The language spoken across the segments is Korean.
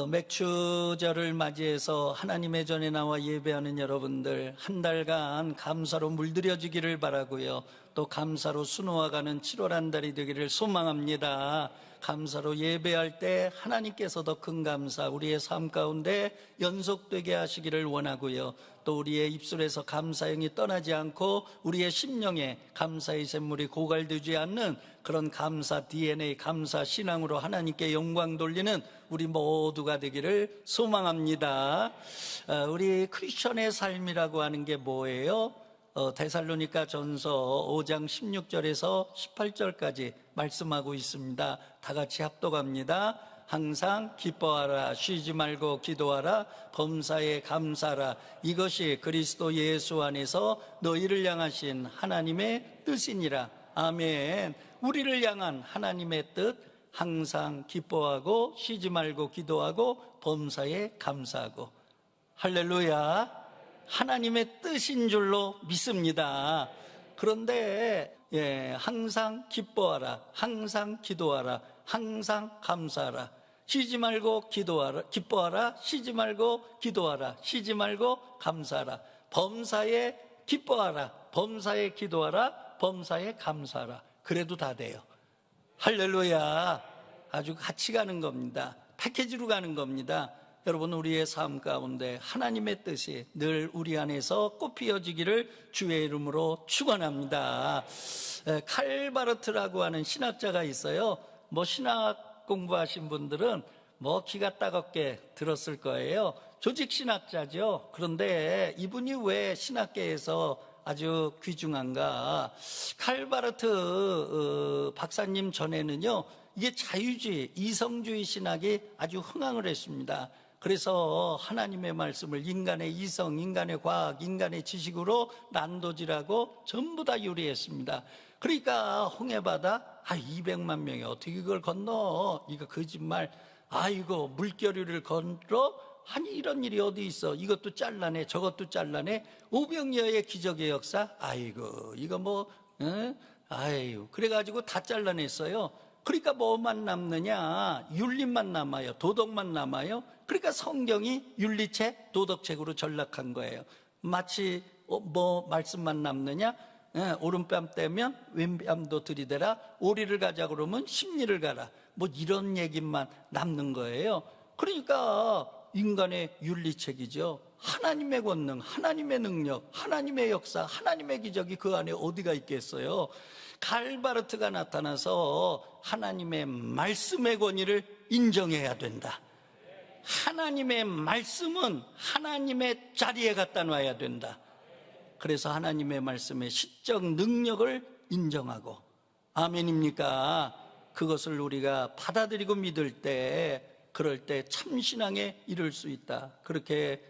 맥주절을 맞이해서 하나님의 전에 나와 예배하는 여러분들 한 달간 감사로 물들여지기를 바라고요. 또 감사로 수놓아가는 7월 한 달이 되기를 소망합니다. 감사로 예배할 때 하나님께서 더 큰 감사 우리의 삶 가운데 연속되게 하시기를 원하고요. 또 우리의 입술에서 감사형이 떠나지 않고 우리의 심령에 감사의 샘물이 고갈되지 않는 그런 감사 DNA, 감사 신앙으로 하나님께 영광 돌리는 우리 모두가 되기를 소망합니다. 우리 크리스천의 삶이라고 하는 게 뭐예요? 데살로니가 전서 5장 16절에서 18절까지 말씀하고 있습니다. 다 같이 합독합니다. 항상 기뻐하라, 쉬지 말고 기도하라, 범사에 감사하라. 이것이 그리스도 예수 안에서 너희를 향하신 하나님의 뜻이니라. 아멘. 우리를 향한 하나님의 뜻, 항상 기뻐하고 쉬지 말고 기도하고 범사에 감사하고. 할렐루야. 하나님의 뜻인 줄로 믿습니다. 그런데 항상 기뻐하라, 항상 기도하라, 항상 감사하라. 쉬지 말고 기도하라, 기뻐하라, 쉬지 말고 기도하라, 쉬지 말고 감사하라. 범사에 기뻐하라, 범사에 기도하라, 범사에 감사하라. 그래도 다 돼요. 할렐루야. 아주 같이 가는 겁니다. 패키지로 가는 겁니다. 여러분, 우리의 삶 가운데 하나님의 뜻이 늘 우리 안에서 꽃피어지기를 주의 이름으로 축원합니다. 칼바르트라고 하는 신학자가 있어요. 신학 공부하신 분들은 기가 따갑게 들었을 거예요. 조직 신학자죠. 그런데 이분이 왜 신학계에서 아주 귀중한가? 칼바르트 박사님 전에는요, 이게 자유주의, 이성주의 신학이 아주 흥황을 했습니다. 그래서 하나님의 말씀을 인간의 이성, 인간의 과학, 인간의 지식으로 난도질하고 전부 다 유리했습니다. 그러니까 홍해바다 200만 명이 어떻게 이걸 건너? 이거 거짓말. 이거 물결위를 건너? 아니, 이런 일이 어디 있어? 이것도 잘라내, 저것도 잘라내. 오병이어의 기적의 역사. 이거 그래가지고 다 잘라냈어요. 그러니까 뭐만 남느냐? 윤리만 남아요. 도덕만 남아요. 그러니까 성경이 윤리책, 도덕책으로 전락한 거예요. 마치 말씀만 남느냐? 오른뺨 떼면 왼뺨도 들이대라. 오리를 가자 그러면 십리를 가라. 이런 얘기만 남는 거예요. 그러니까 인간의 윤리책이죠. 하나님의 권능, 하나님의 능력, 하나님의 역사, 하나님의 기적이 그 안에 어디가 있겠어요? 칼바르트가 나타나서 하나님의 말씀의 권위를 인정해야 된다. 하나님의 말씀은 하나님의 자리에 갖다 놔야 된다. 그래서 하나님의 말씀의 시적 능력을 인정하고, 아멘입니까? 그것을 우리가 받아들이고 믿을 때, 그럴 때 참신앙에 이를 수 있다. 그렇게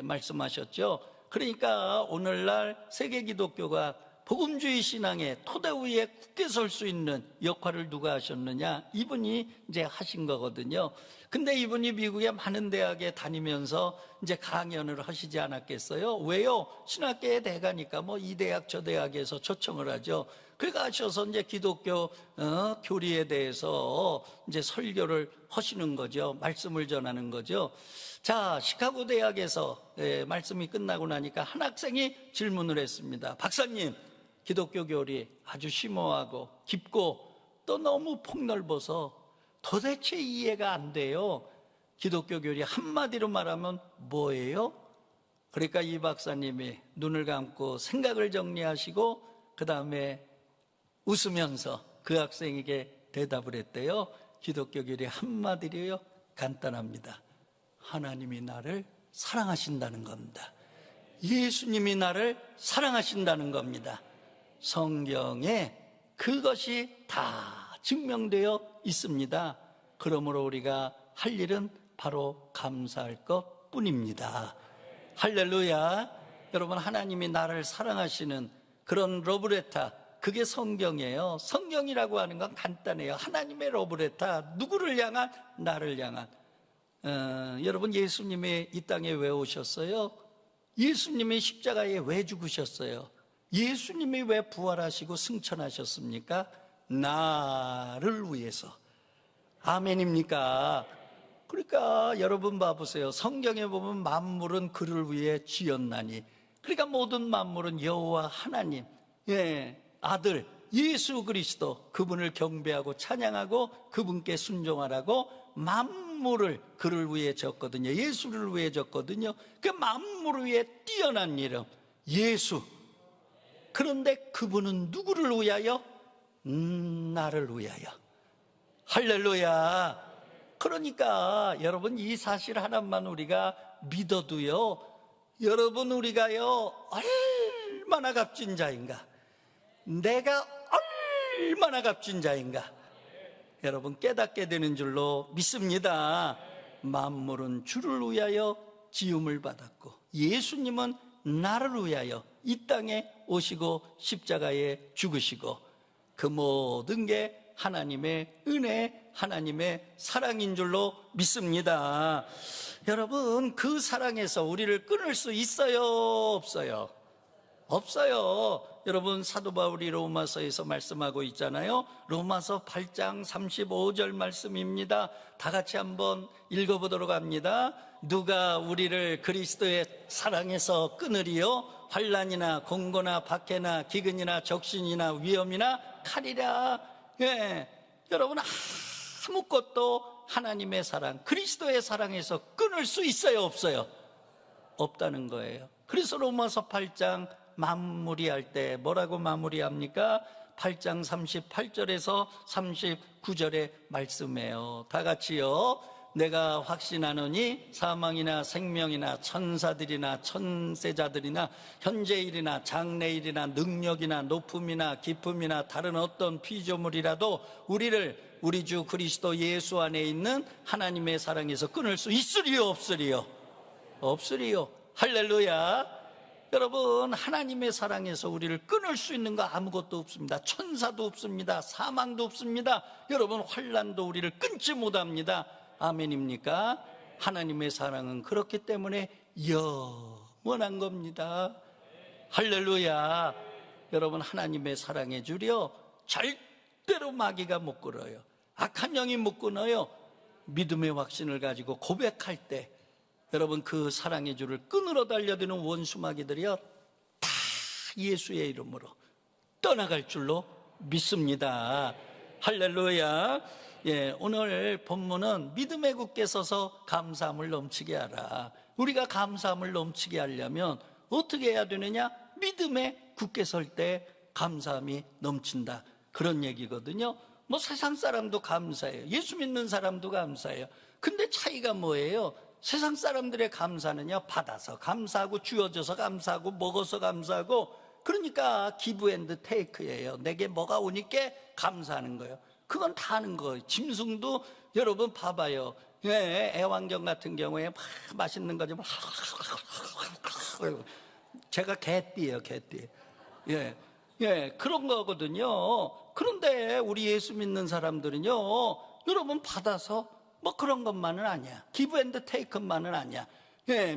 말씀하셨죠. 그러니까 오늘날 세계 기독교가 복음주의 신앙의 토대 위에 굳게 설 수 있는 역할을 누가 하셨느냐? 이분이 이제 하신 거거든요. 근데 이분이 미국의 많은 대학에 다니면서 이제 강연을 하시지 않았겠어요? 왜요? 신학계의 대가니까 이 대학 저 대학에서 초청을 하죠. 그러니까 하셔서 이제 기독교 교리에 대해서 이제 설교를 하시는 거죠. 말씀을 전하는 거죠. 자, 시카고 대학에서 말씀이 끝나고 나니까 한 학생이 질문을 했습니다. 박사님, 기독교 교리 아주 심오하고 깊고 또 너무 폭넓어서 도대체 이해가 안 돼요. 기독교 교리 한마디로 말하면 뭐예요? 그러니까 이 박사님이 눈을 감고 생각을 정리하시고 그 다음에 웃으면서 그 학생에게 대답을 했대요. 기독교 교리 한마디로요, 간단합니다. 하나님이 나를 사랑하신다는 겁니다. 예수님이 나를 사랑하신다는 겁니다. 성경에 그것이 다 증명되어 있습니다. 그러므로 우리가 할 일은 바로 감사할 것 뿐입니다. 할렐루야. 여러분, 하나님이 나를 사랑하시는 그런 러브레터, 그게 성경이에요. 성경이라고 하는 건 간단해요. 하나님의 러브레터, 누구를 향한? 나를 향한. 여러분, 예수님이 이 땅에 왜 오셨어요? 예수님이 십자가에 왜 죽으셨어요? 예수님이 왜 부활하시고 승천하셨습니까? 나를 위해서. 아멘입니까? 그러니까 여러분 봐보세요. 성경에 보면 만물은 그를 위해 지었나니, 그러니까 모든 만물은 여호와 하나님, 아들 예수 그리스도, 그분을 경배하고 찬양하고 그분께 순종하라고 만물을 그를 위해 졌거든요. 예수를 위해 졌거든요. 그 만물을 위해 뛰어난 이름 예수. 그런데 그분은 누구를 위하여? 나를 위하여. 할렐루야. 그러니까 여러분, 이 사실 하나만 우리가 믿어도요, 여러분, 우리가요 얼마나 값진 자인가, 내가 얼마나 값진 자인가, 여러분 깨닫게 되는 줄로 믿습니다. 만물은 주를 위하여 지음을 받았고, 예수님은 나를 위하여 이 땅에 오시고 십자가에 죽으시고, 그 모든 게 하나님의 은혜, 하나님의 사랑인 줄로 믿습니다. 여러분, 그 사랑에서 우리를 끊을 수 있어요, 없어요? 없어요. 여러분, 사도 바울이 로마서에서 말씀하고 있잖아요. 로마서 8장 35절 말씀입니다. 다 같이 한번 읽어보도록 합니다. 누가 우리를 그리스도의 사랑에서 끊으리요? 환난이나 공고나 박해나 기근이나 적신이나 위험이나 칼이라. 여러분, 아무것도 하나님의 사랑, 그리스도의 사랑에서 끊을 수 있어요, 없어요? 없다는 거예요. 그래서 로마서 8장 마무리할 때 뭐라고 마무리합니까? 8장 38절에서 39절의 말씀이에요. 다 같이요. 내가 확신하노니 사망이나 생명이나 천사들이나 천세자들이나 현재일이나 장래일이나 능력이나 높음이나 깊음이나 다른 어떤 피조물이라도 우리를 우리 주 그리스도 예수 안에 있는 하나님의 사랑에서 끊을 수 있으리요, 없으리요? 없으리요. 할렐루야. 여러분, 하나님의 사랑에서 우리를 끊을 수 있는 거 아무것도 없습니다. 천사도 없습니다. 사망도 없습니다. 여러분, 환난도 우리를 끊지 못합니다. 아멘입니까? 하나님의 사랑은 그렇기 때문에 영원한 겁니다. 할렐루야. 여러분, 하나님의 사랑에 주려 절대로 마귀가 못 끌어요. 악한 영이 못 끊어요. 믿음의 확신을 가지고 고백할 때 여러분, 그 사랑의 줄을 끈으로 달려드는 원수 마귀들이요 다 예수의 이름으로 떠나갈 줄로 믿습니다. 할렐루야. 오늘 본문은 믿음에 굳게 서서 감사함을 넘치게 하라. 우리가 감사함을 넘치게 하려면 어떻게 해야 되느냐? 믿음에 굳게 설 때 감사함이 넘친다, 그런 얘기거든요. 뭐 세상 사람도 감사해요. 예수 믿는 사람도 감사해요. 근데 차이가 뭐예요? 세상 사람들의 감사는요, 받아서 감사하고 주어져서 감사하고 먹어서 감사하고, 그러니까 기브 앤드 테이크예요. 내게 뭐가 오니까 감사하는 거예요. 그건 다 하는 거예요. 짐승도 여러분 봐봐요. 애완견 같은 경우에 막 맛있는 거 좀 제가 개띠예요, 개띠. 그런 거거든요. 그런데 우리 예수 믿는 사람들은요, 여러분 받아서 뭐 그런 것만은 아니야. 기브 앤드 테이크만은 아니야.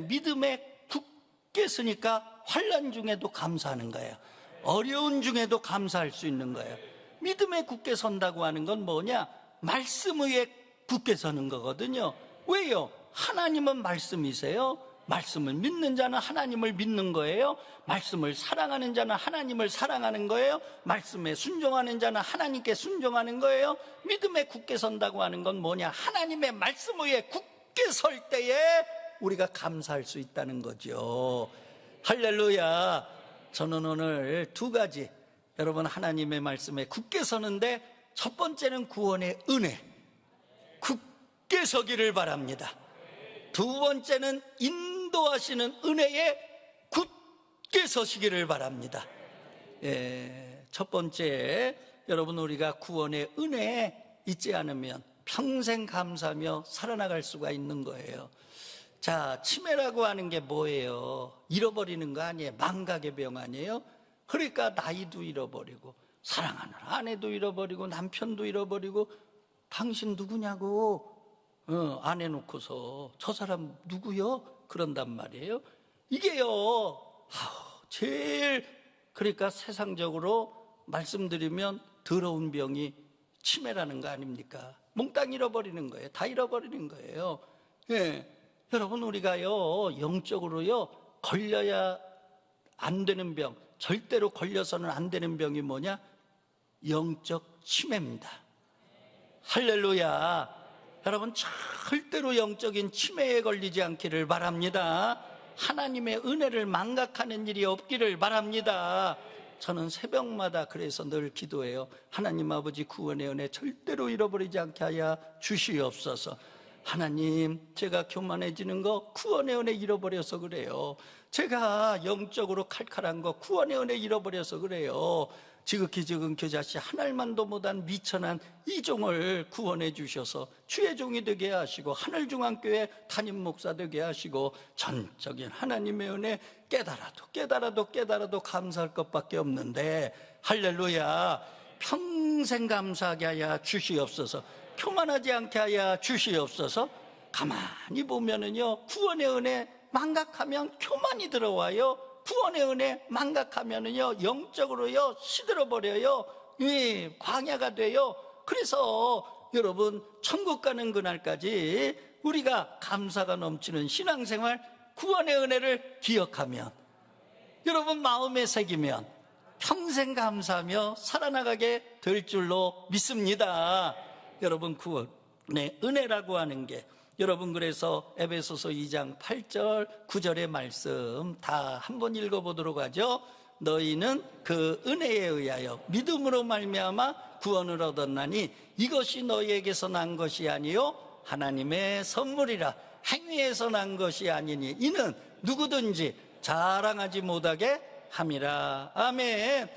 믿음에 굳게 서니까 환난 중에도 감사하는 거예요. 어려운 중에도 감사할 수 있는 거예요. 믿음에 굳게 선다고 하는 건 뭐냐? 말씀 위에 굳게 서는 거거든요. 왜요? 하나님은 말씀이세요. 말씀을 믿는 자는 하나님을 믿는 거예요. 말씀을 사랑하는 자는 하나님을 사랑하는 거예요. 말씀에 순종하는 자는 하나님께 순종하는 거예요. 믿음에 굳게 선다고 하는 건 뭐냐? 하나님의 말씀 위에 굳게 설 때에 우리가 감사할 수 있다는 거죠. 할렐루야. 저는 오늘 두 가지, 여러분 하나님의 말씀에 굳게 서는데, 첫 번째는 구원의 은혜, 굳게 서기를 바랍니다. 두 번째는 인도하시는 은혜에 굳게 서시기를 바랍니다. 첫 번째, 여러분 우리가 구원의 은혜에 있지 않으면 평생 감사하며 살아나갈 수가 있는 거예요. 자, 치매라고 하는 게 뭐예요? 잃어버리는 거 아니에요? 망각의 병 아니에요? 그러니까 나이도 잃어버리고, 사랑하는 아내도 잃어버리고, 남편도 잃어버리고, 당신 누구냐고 아내 놓고서 저 사람 누구요? 그런단 말이에요. 이게요, 제일, 그러니까 세상적으로 말씀드리면 더러운 병이 치매라는 거 아닙니까? 몽땅 잃어버리는 거예요. 다 잃어버리는 거예요. 예. 여러분, 우리가요, 영적으로요, 걸려야 안 되는 병, 절대로 걸려서는 안 되는 병이 뭐냐? 영적 치매입니다. 할렐루야. 여러분, 절대로 영적인 치매에 걸리지 않기를 바랍니다. 하나님의 은혜를 망각하는 일이 없기를 바랍니다. 저는 새벽마다 그래서 늘 기도해요. 하나님 아버지, 구원의 은혜 절대로 잃어버리지 않게 하여 주시옵소서. 하나님, 제가 교만해지는 거 구원의 은혜 잃어버려서 그래요. 제가 영적으로 칼칼한 거 구원의 은혜 잃어버려서 그래요. 지극히 적은 겨자씨 한 알만도 못한 미천한 이 종을 구원해 주셔서 주의 종이 되게 하시고 하늘중앙교회 담임 목사 되게 하시고 전적인 하나님의 은혜 깨달아도 감사할 것밖에 없는데, 할렐루야, 평생 감사하게 하여 주시옵소서. 교만하지 않게 하여 주시옵소서. 가만히 보면은요, 구원의 은혜 망각하면 교만이 들어와요. 구원의 은혜 망각하면은요, 영적으로요 시들어버려요. 광야가 돼요. 그래서 여러분, 천국 가는 그날까지 우리가 감사가 넘치는 신앙생활, 구원의 은혜를 기억하면, 여러분 마음에 새기면 평생 감사하며 살아나가게 될 줄로 믿습니다. 여러분, 구원의 은혜라고 하는 게, 여러분, 그래서 에베소서 2장 8절 9절의 말씀 다 한번 읽어보도록 하죠. 너희는 그 은혜에 의하여 믿음으로 말미암아 구원을 얻었나니 이것이 너희에게서 난 것이 아니요 하나님의 선물이라. 행위에서 난 것이 아니니 이는 누구든지 자랑하지 못하게 함이라. 아멘.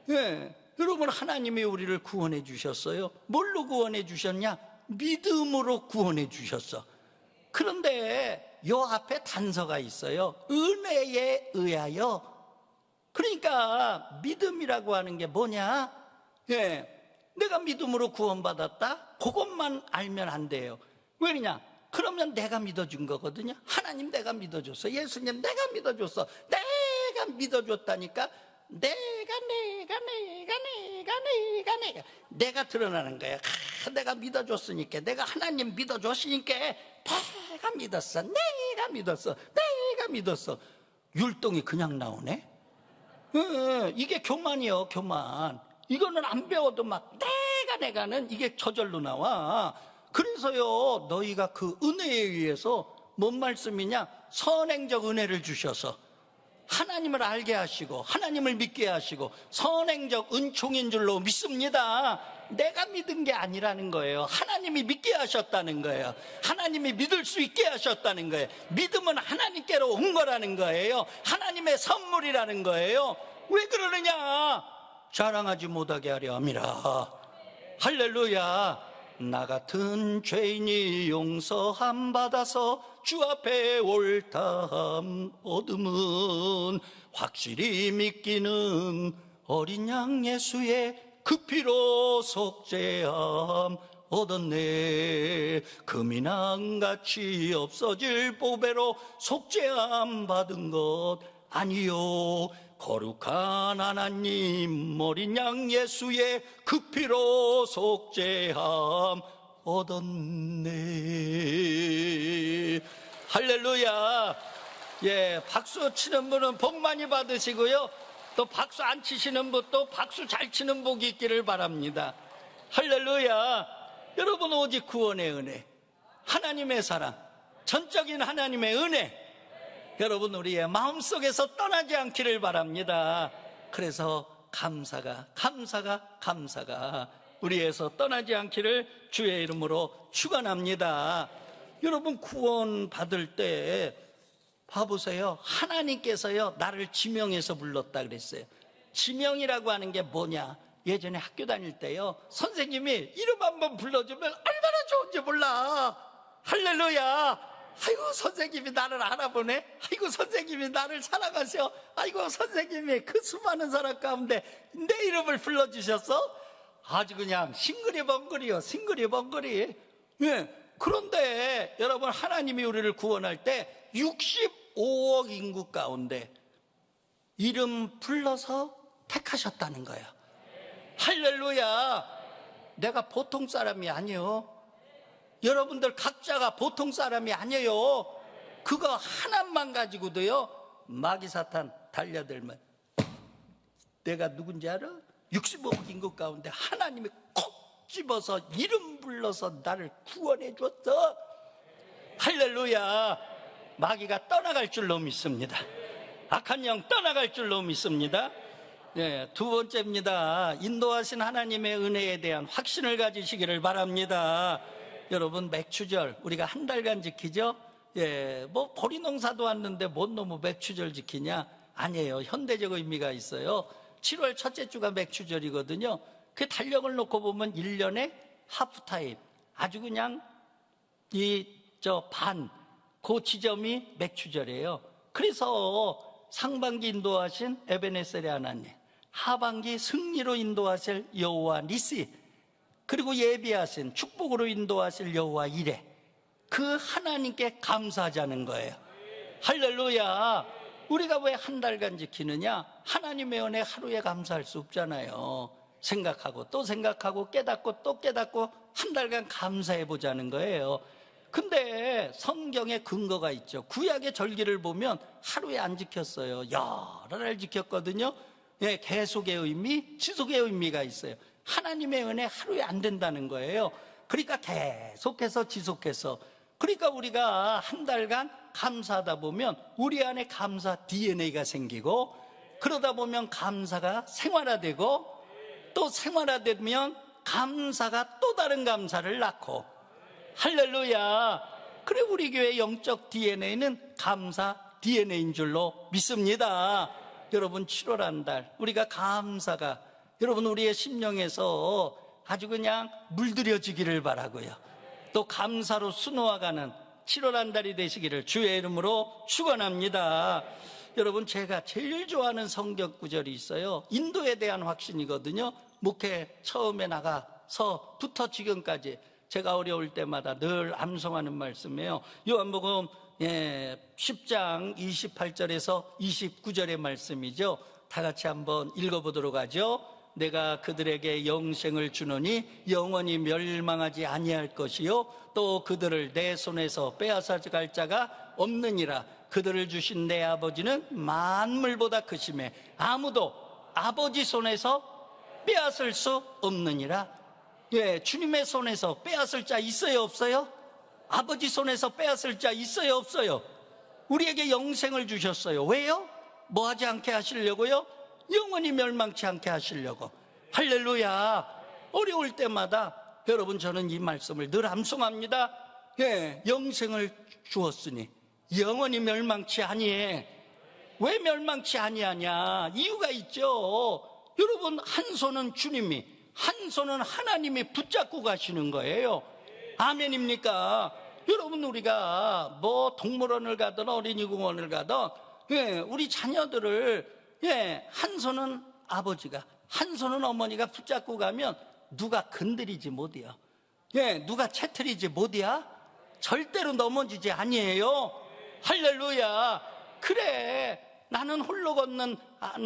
예. 여러분, 하나님이 우리를 구원해 주셨어요. 뭘로 구원해 주셨냐? 믿음으로 구원해 주셨어. 그런데 요 앞에 단서가 있어요. 은혜에 의하여. 그러니까 믿음이라고 하는 게 뭐냐? 내가 믿음으로 구원받았다? 그것만 알면 안 돼요. 왜냐? 그러면 내가 믿어준 거거든요. 하나님 내가 믿어줬어. 예수님 내가 믿어줬어. 내가 믿어줬다니까. 내가 드러나는 거야. 내가 믿어줬으니까, 내가 하나님 믿어줬으니까 내가 믿었어. 율동이 그냥 나오네. 이게 교만이요, 교만. 이거는 안 배워도 막 내가는 이게 저절로 나와. 그래서요, 너희가 그 은혜에 의해서 뭔 말씀이냐? 선행적 은혜를 주셔서 하나님을 알게 하시고 하나님을 믿게 하시고 선행적 은총인 줄로 믿습니다. 내가 믿은 게 아니라는 거예요. 하나님이 믿게 하셨다는 거예요. 하나님이 믿을 수 있게 하셨다는 거예요. 믿음은 하나님께로 온 거라는 거예요. 하나님의 선물이라는 거예요. 왜 그러느냐? 자랑하지 못하게 하려 함이라. 할렐루야. 나 같은 죄인이 용서함 받아서 주 앞에 옳다함 얻음은 확실히 믿기는 어린 양 예수의 그 피로 속죄함 얻었네. 금이낭같이 없어질 보배로 속죄함 받은 것 아니요 거룩한 하나님 어린 양 예수의 그 피로 속죄함 얻었네. 할렐루야. 예, 박수 치는 분은 복 많이 받으시고요, 또 박수 안 치시는 분도 박수 잘 치는 복이 있기를 바랍니다. 할렐루야. 여러분, 오직 구원의 은혜, 하나님의 사랑, 전적인 하나님의 은혜, 여러분 우리의 마음속에서 떠나지 않기를 바랍니다. 그래서 감사가 우리에서 떠나지 않기를 주의 이름으로 축원합니다. 여러분, 구원 받을 때 봐보세요. 하나님께서요 나를 지명해서 불렀다 그랬어요. 지명이라고 하는 게 뭐냐? 예전에 학교 다닐 때요, 선생님이 이름 한번 불러주면 얼마나 좋은지 몰라. 할렐루야. 아이고, 선생님이 나를 알아보네. 아이고, 선생님이 나를 사랑하셔. 아이고, 선생님이 그 수많은 사람 가운데 내 이름을 불러주셨어. 아주 그냥 싱그리벙그리요, 싱그리벙그리. 예. 그런데 여러분, 하나님이 우리를 구원할 때 65억 인구 가운데 이름 불러서 택하셨다는 거예요. 할렐루야. 내가 보통 사람이 아니에요. 여러분들 각자가 보통 사람이 아니에요. 그거 하나만 가지고도요, 마귀 사탄 달려들면, 내가 누군지 알아? 65억 인구 가운데 하나님이 콕 집어서 이름 불러서 나를 구원해 줬어. 할렐루야. 마귀가 떠나갈 줄로 믿습니다. 악한 영 떠나갈 줄로 믿습니다. 네, 두 번째입니다. 인도하신 하나님의 은혜에 대한 확신을 가지시기를 바랍니다. 여러분, 맥추절 우리가 한 달간 지키죠? 예, 뭐 보리농사도 왔는데 뭔 놈의 맥추절 지키냐? 아니에요. 현대적 의미가 있어요. 7월 첫째 주가 맥추절이거든요. 그 달력을 놓고 보면 1년에 하프타임, 아주 그냥 그 지점이 맥추절이에요. 그래서 상반기 인도하신 에베네셀의 하나님, 하반기 승리로 인도하실 여호와 니시, 그리고 예비하신 축복으로 인도하실 여호와 이레, 그 하나님께 감사하자는 거예요. 할렐루야. 우리가 왜 한 달간 지키느냐? 하나님의 은혜 하루에 감사할 수 없잖아요. 생각하고 또 생각하고 깨닫고 또 깨닫고 한 달간 감사해 보자는 거예요. 근데 성경에 근거가 있죠. 구약의 절기를 보면 하루에 안 지켰어요. 여러 날 지켰거든요. 예, 계속의 의미, 지속의 의미가 있어요. 하나님의 은혜 하루에 안 된다는 거예요. 그러니까 계속해서 지속해서, 그러니까 우리가 한 달간 감사하다 보면 우리 안에 감사 DNA가 생기고, 그러다 보면 감사가 생활화되고, 또 생활화되면 감사가 또 다른 감사를 낳고, 할렐루야. 그래, 우리 교회 영적 DNA는 감사 DNA인 줄로 믿습니다. 여러분, 7월 한 달 우리가 감사가 여러분 우리의 심령에서 아주 그냥 물들여지기를 바라고요. 또 감사로 수놓아가는 7월 한 달이 되시기를 주의 이름으로 축원합니다. 여러분, 제가 제일 좋아하는 성경 구절이 있어요. 인도에 대한 확신이거든요. 목회 처음에 나가서부터 지금까지 제가 어려울 때마다 늘 암송하는 말씀이에요. 요한복음 10장 28절에서 29절의 말씀이죠. 다 같이 한번 읽어보도록 하죠. 내가 그들에게 영생을 주노니 영원히 멸망하지 아니할 것이요, 또 그들을 내 손에서 빼앗아갈 자가 없느니라. 그들을 주신 내 아버지는 만물보다 크심에 아무도 아버지 손에서 빼앗을 수 없느니라. 예, 주님의 손에서 빼앗을 자 있어요, 없어요? 아버지 손에서 빼앗을 자 있어요, 없어요? 우리에게 영생을 주셨어요. 왜요? 뭐 하지 않게 하시려고요? 영원히 멸망치 않게 하시려고. 할렐루야. 어려울 때마다 여러분, 저는 이 말씀을 늘 암송합니다. 예, 영생을 주었으니 영원히 멸망치 아니해. 왜 멸망치 아니하냐? 이유가 있죠. 여러분, 한 손은 주님이, 한 손은 하나님이 붙잡고 가시는 거예요. 아멘입니까? 여러분, 우리가 뭐 동물원을 가든 어린이공원을 가든, 예, 우리 자녀들을, 예, 한 손은 아버지가, 한 손은 어머니가 붙잡고 가면 누가 건드리지 못해요. 예, 누가 채트리지 못해요. 절대로 넘어지지 아니에요. 할렐루야. 그래, 나는 홀로 걷는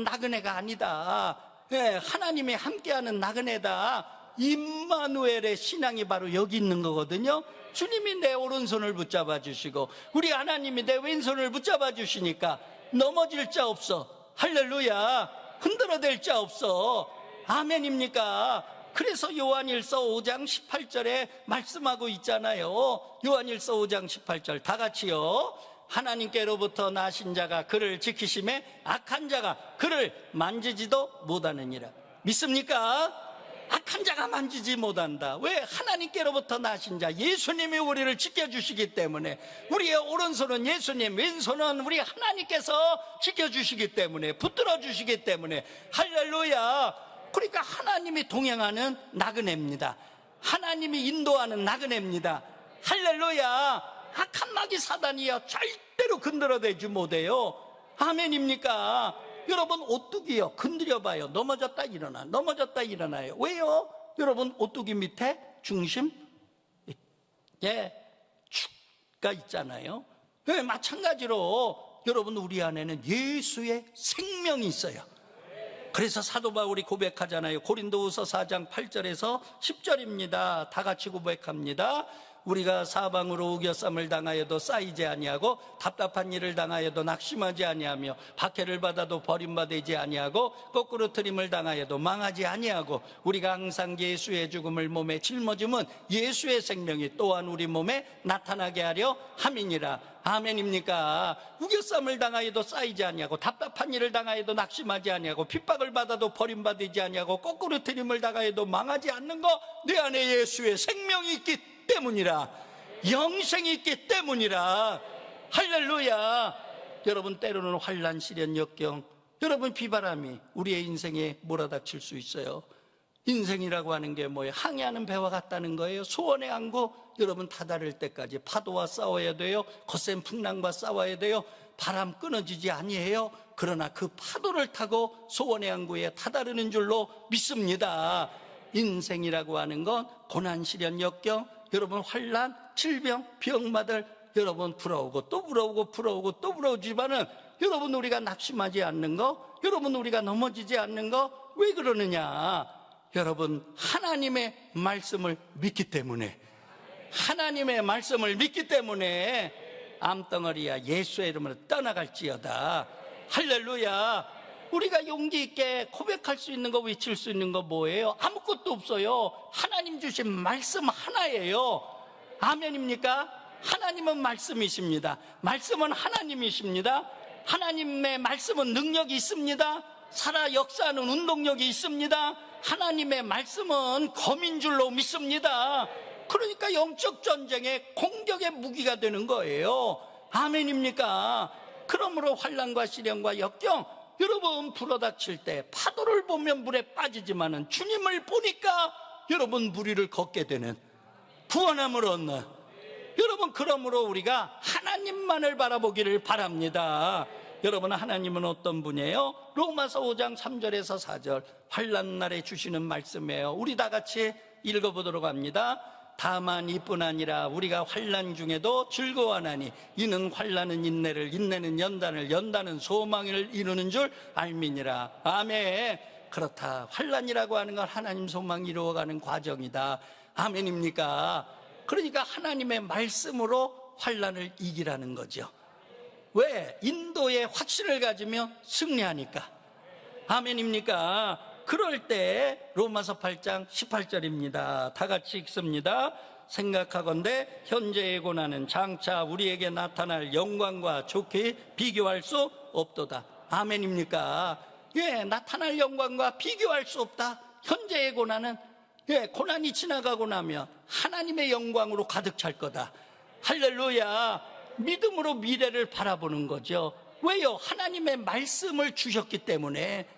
나그네가 아니다. 예, 하나님이 함께하는 나그네다. 임마누엘의 신앙이 바로 여기 있는 거거든요. 주님이 내 오른손을 붙잡아 주시고 우리 하나님이 내 왼손을 붙잡아 주시니까 넘어질 자 없어. 할렐루야. 흔들어댈 자 없어. 아멘입니까? 그래서 요한일서 5장 18절에 말씀하고 있잖아요. 요한일서 5장 18절 다 같이요. 하나님께로부터 나신 자가 그를 지키심에 악한 자가 그를 만지지도 못하느니라. 믿습니까? 악한 자가 만지지 못한다. 왜? 하나님께로부터 나신 자 예수님이 우리를 지켜주시기 때문에. 우리의 오른손은 예수님, 왼손은 우리 하나님께서 지켜주시기 때문에, 붙들어 주시기 때문에. 할렐루야. 그러니까 하나님이 동행하는 나그네입니다. 하나님이 인도하는 나그네입니다. 할렐루야. 악한 마귀 사단이야 절대로 건드려대지 못해요. 아멘입니까? 여러분, 오뚜기요, 건드려봐요. 넘어졌다 일어나, 넘어졌다 일어나요. 왜요? 여러분, 오뚜기 밑에 중심, 예, 축가 있잖아요. 예, 마찬가지로 여러분, 우리 안에는 예수의 생명이 있어요. 그래서 사도 바울이 고백하잖아요. 고린도후서 4장 8절에서 10절입니다. 다 같이 고백합니다. 우리가 사방으로 우겨쌈을 당하여도 쌓이지 아니하고 답답한 일을 당하여도 낙심하지 아니하며 박해를 받아도 버림받지 아니하고 거꾸로 트림을 당하여도 망하지 아니하고 우리가 항상 예수의 죽음을 몸에 짊어짐은 예수의 생명이 또한 우리 몸에 나타나게 하려 함이니라. 아멘입니까? 우겨쌈을 당하여도 쌓이지 아니하고 답답한 일을 당하여도 낙심하지 아니하고 핍박을 받아도 버림받지 아니하고 거꾸로 트림을 당하여도 망하지 않는 거, 내 안에 예수의 생명이 있기 때문이라, 영생이 있기 때문이라. 할렐루야. 여러분, 때로는 환난, 시련, 역경, 여러분 비바람이 우리의 인생에 몰아닥칠 수 있어요. 인생이라고 하는 게 뭐예요? 항해하는 배와 같다는 거예요. 소원의 항구, 여러분 다다를 때까지 파도와 싸워야 돼요. 거센 풍랑과 싸워야 돼요. 바람 끊어지지 아니해요. 그러나 그 파도를 타고 소원의 항구에 다다르는 줄로 믿습니다. 인생이라고 하는 건 고난, 시련, 역경, 여러분 환난, 질병, 병마들 여러분 불어오고 또 불어오고 불어오고 또 불어오지만은 여러분 우리가 낙심하지 않는 거, 여러분 우리가 넘어지지 않는 거, 왜 그러느냐? 여러분 하나님의 말씀을 믿기 때문에, 하나님의 말씀을 믿기 때문에 암덩어리야 예수의 이름으로 떠나갈지어다. 할렐루야. 우리가 용기 있게 고백할 수 있는 거, 외칠 수 있는 거 뭐예요? 아무것도 없어요. 하나님 주신 말씀 하나예요. 아멘입니까? 하나님은 말씀이십니다. 말씀은 하나님이십니다. 하나님의 말씀은 능력이 있습니다. 살아 역사하는 운동력이 있습니다. 하나님의 말씀은 검인 줄로 믿습니다. 그러니까 영적 전쟁의 공격의 무기가 되는 거예요. 아멘입니까? 그러므로 환난과 시련과 역경, 여러분 불어닥칠 때 파도를 보면 물에 빠지지만은 주님을 보니까 여러분 물 위를 걷게 되는, 구원함을 얻는, 여러분 그러므로 우리가 하나님만을 바라보기를 바랍니다. 여러분 하나님은 어떤 분이에요? 로마서 5장 3절에서 4절 환난 날에 주시는 말씀이에요. 우리 다 같이 읽어보도록 합니다. 다만 이뿐 아니라 우리가 환난 중에도 즐거워하나니 이는 환난은 인내를, 인내는 연단을, 연단은 소망을 이루는 줄 알미니라. 아멘. 그렇다. 환난이라고 하는 건 하나님 소망 이루어가는 과정이다. 아멘입니까? 그러니까 하나님의 말씀으로 환난을 이기라는 거죠. 왜? 인도의 확신을 가지며 승리하니까. 아멘입니까? 그럴 때 로마서 8장 18절입니다. 다 같이 읽습니다. 생각하건대 현재의 고난은 장차 우리에게 나타날 영광과 좋게 비교할 수 없도다. 아멘입니까? 예, 나타날 영광과 비교할 수 없다. 현재의 고난은, 예, 고난이 지나가고 나면 하나님의 영광으로 가득 찰 거다. 할렐루야. 믿음으로 미래를 바라보는 거죠. 왜요? 하나님의 말씀을 주셨기 때문에.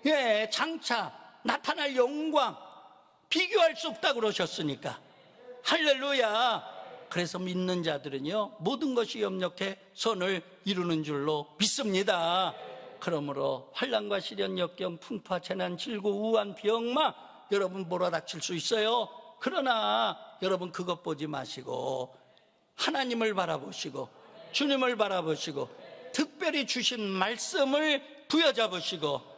예, 장차 나타날 영광 비교할 수 없다고 그러셨으니까. 할렐루야. 그래서 믿는 자들은요 모든 것이 협력해 선을 이루는 줄로 믿습니다. 그러므로 환난과 시련, 역경, 풍파, 재난, 질고, 우한, 병마 여러분 몰아닥칠 수 있어요. 그러나 여러분 그것 보지 마시고 하나님을 바라보시고 주님을 바라보시고 특별히 주신 말씀을 부여잡으시고,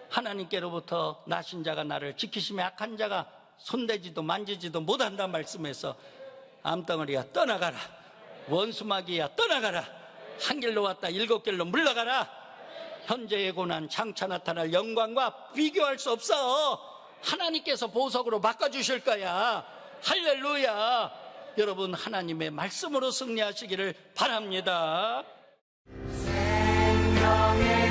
하나님께로부터 나신 자가 나를 지키시며 악한 자가 손대지도 만지지도 못한다는 말씀에서 암덩어리야 떠나가라, 원수마귀야 떠나가라, 한 길로 왔다 7길로 물러가라. 현재의 고난 장차 나타날 영광과 비교할 수 없어. 하나님께서 보석으로 바꿔주실 거야. 할렐루야. 여러분 하나님의 말씀으로 승리하시기를 바랍니다. 생명의